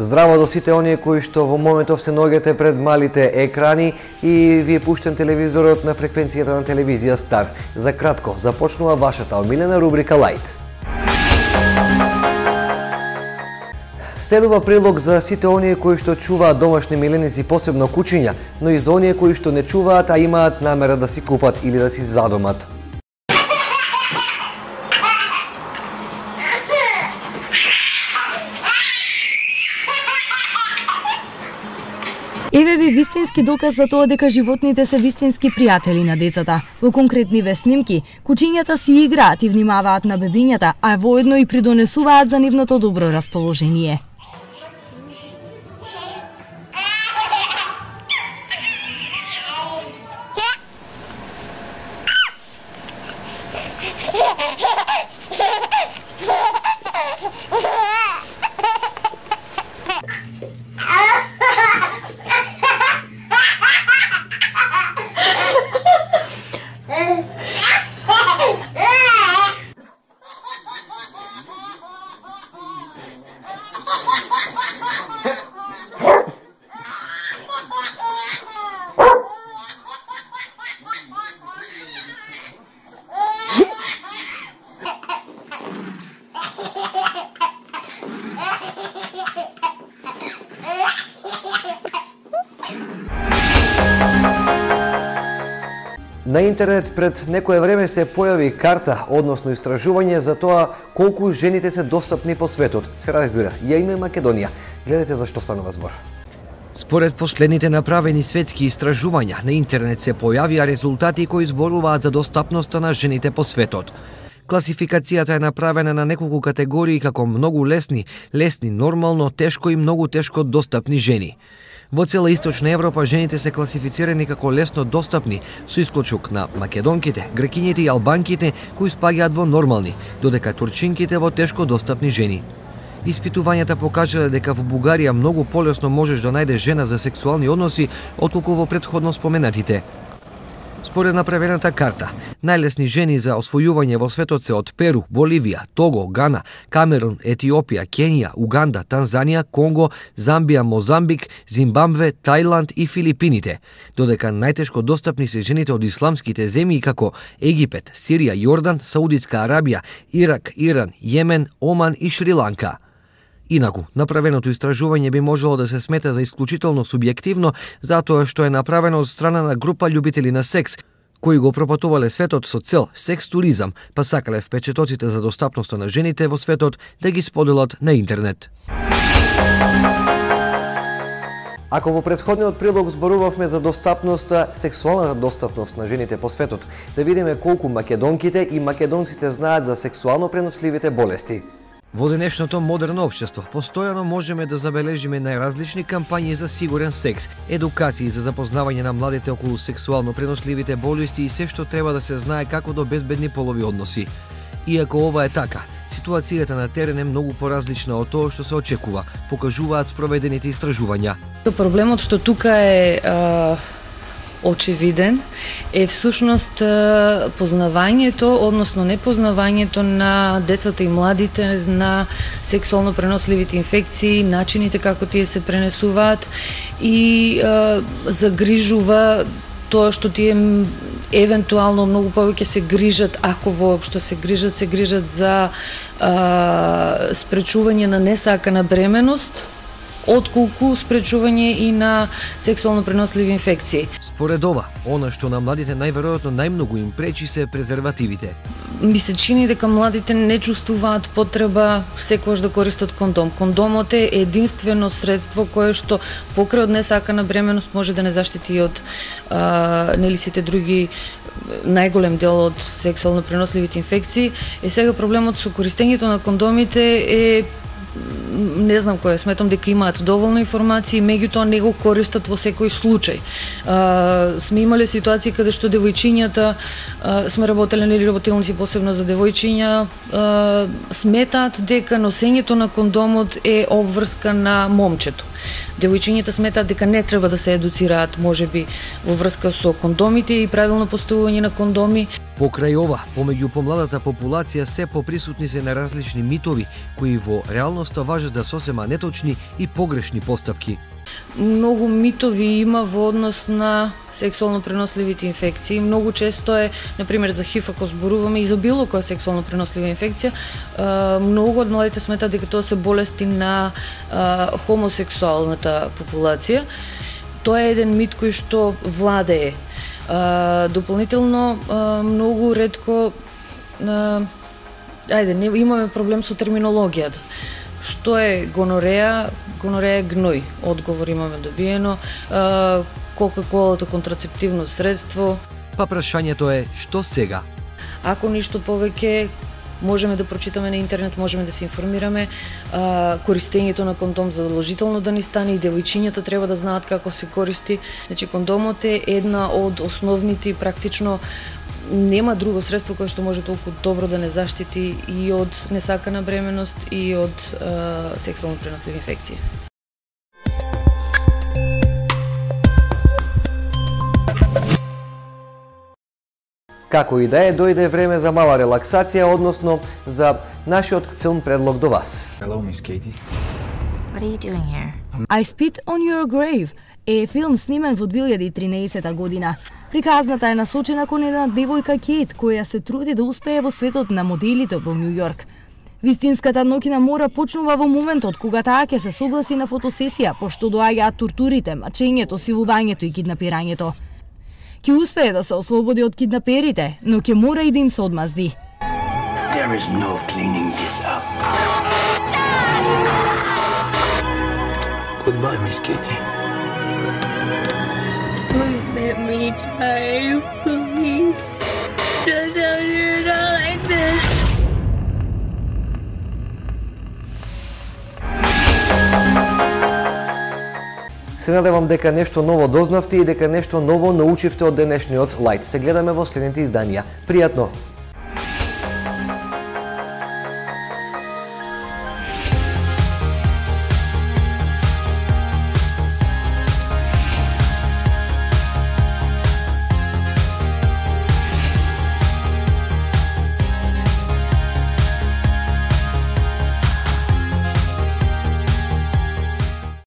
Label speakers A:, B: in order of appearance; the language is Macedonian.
A: Здраво до сите оние кои што во моментов се наоѓате пред малите екрани и ви е пуштен телевизорот на фреквенцијата на телевизија Стар. За кратко започнува вашата омилена рубрика Лајт. Следува прилог за сите оние кои што чуваат домашни миленици, посебно кучиња, но и за оние кои што не чуваат, а имаат намера да си купат или да си задомат.
B: Еве ви вистински доказ за тоа дека животните се вистински пријатели на децата. Во конкретниве снимки, кучињата си играат и внимаваат на бебињата, а воедно и придонесуваат за нивното добро расположение.
A: На интернет пред некое време се појави карта, односно истражување за тоа колку жените се достапни по светот. Се разбира, ја име Македонија. Гледате за што станува збор.
C: Според последните направени светски истражувања, на интернет се појавија резултати кои зборуваат за достапноста на жените по светот. Класификацијата е направена на неколку категории како многу лесни, нормално, тешко и многу тешко достапни жени. Во цела Источна Европа жените се класифицирани како лесно достапни, со исклучок на македонките, грекињите и албанките кои спаѓаат во нормални, додека турчинките во тешко достапни жени. Испитувањата покажале дека во Бугарија многу полесно можеш да најдеш жена за сексуални односи отколку во претходно споменатите. Според направената карта, најлесни жени за освојување во светот се од Перу, Боливија, Того, Гана, Камерун, Етиопија, Кенија, Уганда, Танзанија, Конго, Замбија, Мозамбик, Зимбабве, Тајланд и Филипините, додека најтешко достапни се жените од исламските земји како Египет, Сирија, Јордан, Саудитска Арабија, Ирак, Иран, Јемен, Оман и Шри-Ланка. Инаку, направеното истражување би можело да се смета за исклучително субјективно, затоа што е направено од страна на група љубители на секс, кои го пропатувале светот со цел секс туризам, па сакале впечатоците за достапноста на жените во светот да ги споделат на интернет.
A: Ако во претходниот прилог зборувавме за достапноста, сексуалната достапност на жените по светот, да видиме колку македонките и македонците знаат за сексуално преносливите болести.
C: Во денешното модерно општество постојано можеме да забележиме најразлични кампањи за сигурен секс, едукации за запознавање на младите околу сексуално преносливите болести и се што треба да се знае како до безбедни полови односи. Иако ова е така, ситуацијата на терен е многу поразлична од тоа што се очекува, покажуваат спроведените истражувања.
D: Проблемот што тука е очевиден е всушност познавањето, односно непознавањето на децата и младите на сексуално преносливите инфекции, начините како тие се пренесуваат и загрижува тоа што тие евентуално многу повеќе се грижат, ако воопшто се грижат за спречување на несакана бременост, отколку спречување и на сексуално преносливи инфекции.
C: Според ова, она што на младите најверојатно најмногу им пречи се презервативите.
D: Ми се чини дека младите не чувствуваат потреба секогаш да користат кондом. Кондомот е единствено средство кое што покрај од несакана бременост може да не заштити и од сите други најголем дел од сексуално преносливите инфекции. Сега проблемот со користењето на кондомите е не знам кој, сметам дека имаат доволно информации, меѓутоа не го користат во секој случај. Сме имале ситуации каде што девојчињата, сме работеле на работилници посебно за девојчиња, сметаат дека носењето на кондомот е обврска на момчето. Девојчињата сметаат дека не треба да се едуцираат, можеби во врска со кондомите и правилно поставување на кондоми.
C: Покрај ова, помеѓу помладата популација се поприсутни се на различни митови кои во реалноста важат за сосема неточни и погрешни постапки.
D: Многу митови има во однос на сексуално преносливите инфекции. Многу често е, например, за ХИВ, ако зборуваме и за било која сексуално пренослива инфекција, многу од младите сметаат дека тоа се болести на хомосексуалната популација. Тоа е еден мит кој што владее. Дополнително, многу ретко имаме проблем со терминологијата. Што е гонореја? Гонореја е гној. Одговор имаме добиено. Кока-колата контрацептивно средство.
C: Па прашањето е што сега?
D: Ако ништо повеќе, можеме да прочитаме на интернет, можеме да се информираме. Користењето на кондом задолжително да ни стане и девојчињата треба да знаат како се користи. Значи, кондомот е една од основните, практично нема друго средство кое што може толку добро да не заштити и од несакана бременост и од сексуално преносливи инфекции.
A: Како и да е, дојде време за мала релаксација, односно за нашиот филм предлог до вас.
E: Hello, Miss Katie.
F: What are you doing here?
B: I Spit on Your Grave е филм снимен во 2013 година. Приказната е насочена кон една девојка Кейт, која се труди да успее во светот на моделите во Нью Йорк. Вистинската ноќна мора почнува во моментот кога таа ќе се согласи на фотосесија, пошто доаѓаат тортурите, мачењето, силувањето и киднапирањето. Ќе успее да се ослободи од киднаперите, но ќе мора и да им се одмазди.
G: There is no cleaning this up.
E: Goodbye, Miss Katie.
F: Let me try, please. Don't tell you not like this.
A: Се надевам дека нешто ново дознавте и дека нешто ново научивте од денешниот лајт. Се гледаме во следните изданија. Пријатно!